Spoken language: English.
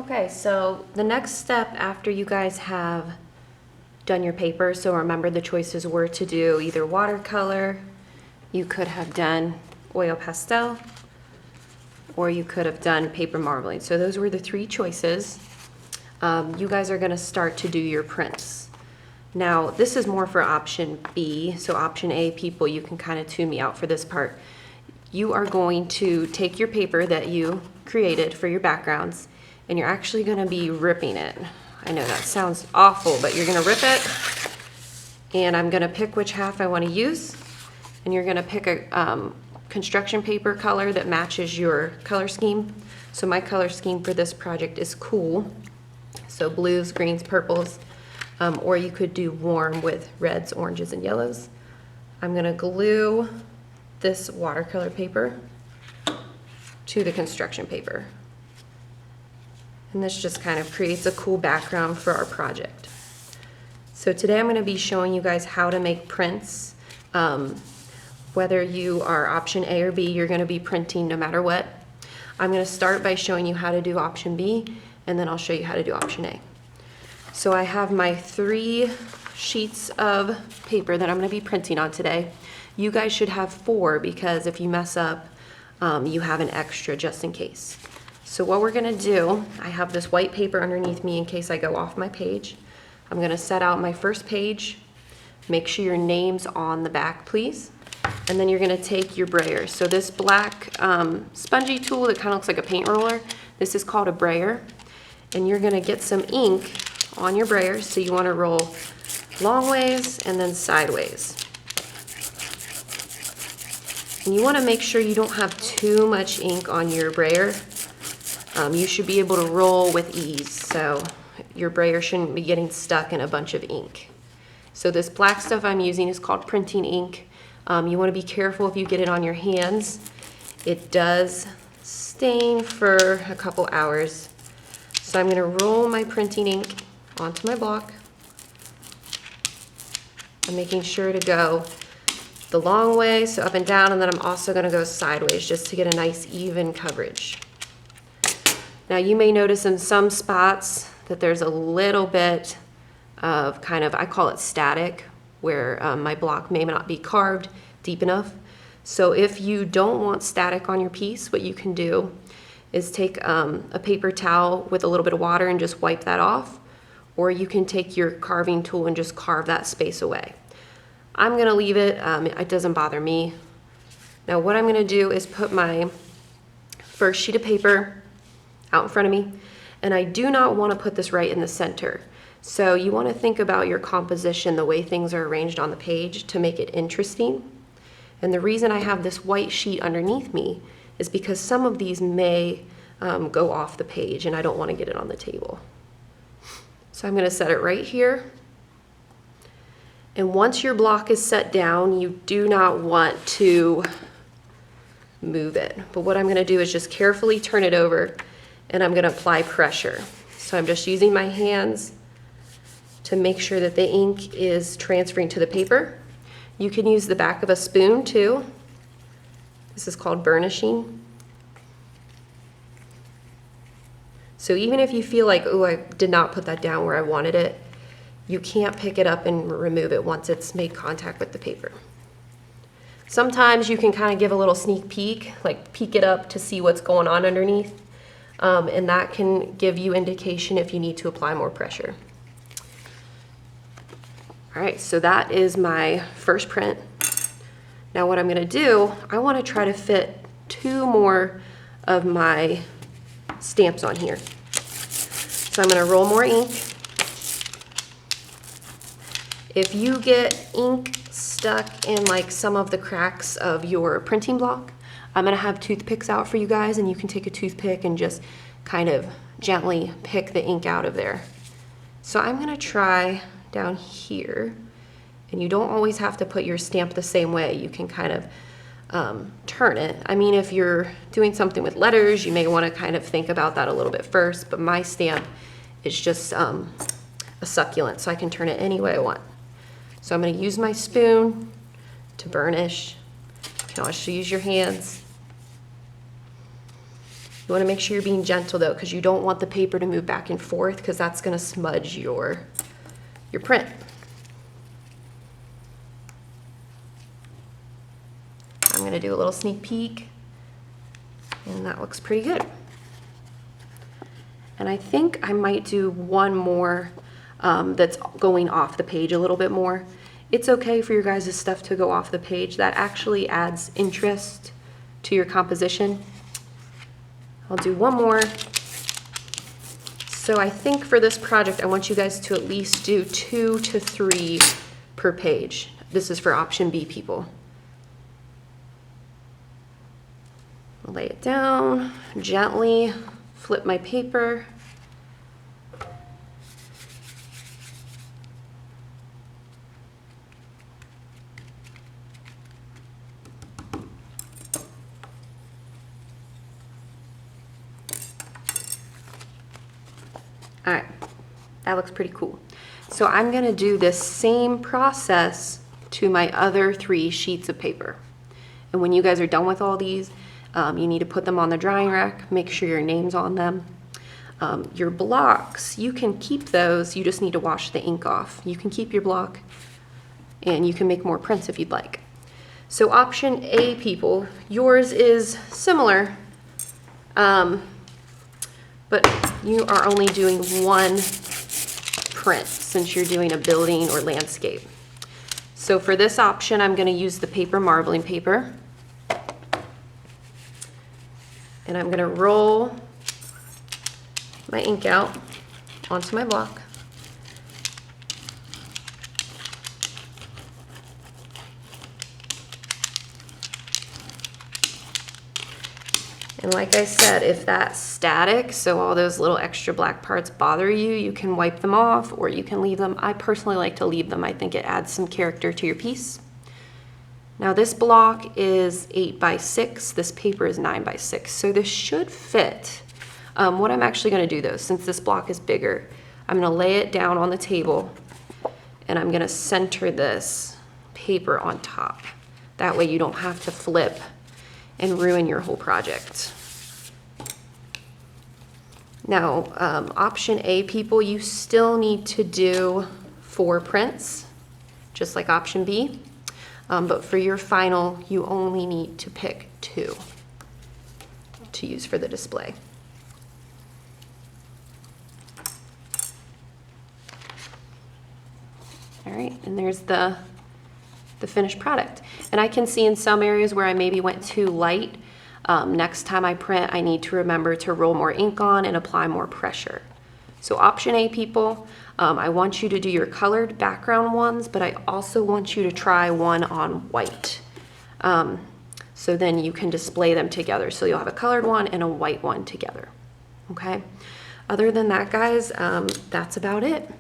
Okay, so the next step after you guys have done your paper, so remember the choices were to do either watercolor, you could have done oil pastel, or you could have done paper marbling. So those were the three choices. You guys are gonna start to do your prints. Now, this is more for option B, so option A, people, you can kind of tune me out for this part. You are going to take your paper that you created for your backgrounds, and you're actually gonna be ripping it. I know that sounds awful, but you're gonna rip it, and I'm gonna pick which half I wanna use, and you're gonna pick a construction paper color that matches your color scheme. So my color scheme for this project is cool, so blues, greens, purples, or you could do warm with reds, oranges, and yellows. I'm gonna glue this watercolor paper to the construction paper. And this just kind of creates a cool background for our project. So today I'm gonna be showing you guys how to make prints. Whether you are option A or B, you're gonna be printing no matter what. I'm gonna start by showing you how to do option B, and then I'll show you how to do option A. So I have my 3 sheets of paper that I'm gonna be printing on today. You guys should have 4 because if you mess up, you have an extra just in case. So what we're gonna do, I have this white paper underneath me in case I go off my page. I'm gonna set out my first page. Make sure your name's on the back, please. And then you're gonna take your brayer. So this black spongy tool that kind of looks like a paint roller, this is called a brayer. And you're gonna get some ink on your brayer. So you wanna roll long ways and then sideways. And you wanna make sure you don't have too much ink on your brayer. You should be able to roll with ease, so your brayer shouldn't be getting stuck in a bunch of ink. So this black stuff I'm using is called printing ink. You want to be careful if you get it on your hands. It does stain for a couple hours. So I'm going to roll my printing ink onto my block. I'm making sure to go the long way, so up and down, and then I'm also going to go sideways just to get a nice even coverage. Now you may notice in some spots that there's a little bit of kind of, I call it static, where my block may not be carved deep enough. So if you don't want static on your piece, what you can do is take a paper towel with a little bit of water and just wipe that off, or you can take your carving tool and just carve that space away. I'm gonna leave it, it doesn't bother me. Now what I'm gonna do is put my first sheet of paper out in front of me, and I do not want to put this right in the center. So you want to think about your composition, the way things are arranged on the page to make it interesting. And the reason I have this white sheet underneath me is because some of these may go off the page and I don't want to get it on the table. So I'm going to set it right here. And once your block is set down, you do not want to move it. But what I'm going to do is just carefully turn it over, and I'm going to apply pressure. So I'm just using my hands to make sure that the ink is transferring to the paper. You can use the back of a spoon too. This is called burnishing. So even if you feel like, oh, I did not put that down where I wanted it, you can't pick it up and remove it once it's made contact with the paper. Sometimes you can kind of give a little sneak peek, like peek it up to see what's going on underneath. And that can give you indication if you need to apply more pressure. All right, so that is my first print. Now what I'm gonna do, I wanna try to fit 2 more of my stamps on here. So I'm gonna roll more ink. If you get ink stuck in like some of the cracks of your printing block, I'm gonna have toothpicks out for you guys, and you can take a toothpick and just kind of gently pick the ink out of there. So I'm gonna try down here, and you don't always have to put your stamp the same way. You can kind of turn it. I mean, if you're doing something with letters, you may wanna kind of think about that a little bit first, but my stamp is just a succulent, so I can turn it any way I want. So I'm gonna use my spoon to burnish. You can also use your hands. You want to make sure you're being gentle though, because you don't want the paper to move back and forth, because that's going to smudge your print. I'm going to do a little sneak peek, and that looks pretty good. And I think I might do one more that's going off the page a little bit more. It's okay for your guys' stuff to go off the page. That actually adds interest to your composition. I'll do one more. So I think for this project, I want you guys to at least do 2 to 3 per page. This is for option B people. I'll lay it down, gently flip my paper. All right, that looks pretty cool. So I'm gonna do this same process to my other 3 sheets of paper. And when you guys are done with all these, you need to put them on the drying rack, make sure your name's on them. Your blocks, you can keep those, you just need to wash the ink off. You can keep your block and you can make more prints if you'd like. So option A people, yours is similar, but you are only doing 1 print since you're doing a building or landscape. So for this option, I'm going to use the paper marbling paper. And I'm going to roll my ink out onto my block. And like I said, if that's static, so all those little extra black parts bother you, you can wipe them off or you can leave them. I personally like to leave them. I think it adds some character to your piece. Now this block is 8 by 6, this paper is 9 by 6, so this should fit. What I'm actually going to do though, since this block is bigger, I'm going to lay it down on the table and I'm going to center this paper on top. That way you don't have to flip and ruin your whole project. Now, option A people, you still need to do 4 prints, just like option B. But for your final, you only need to pick 2 to use for the display. All right, and there's the finished product. And I can see in some areas where I maybe went too light. Next time I print, I need to remember to roll more ink on and apply more pressure. So option A people, I want you to do your colored background ones, but I also want you to try one on white. So then you can display them together. So you'll have a colored one and a white one together, okay? Other than that, guys, that's about it.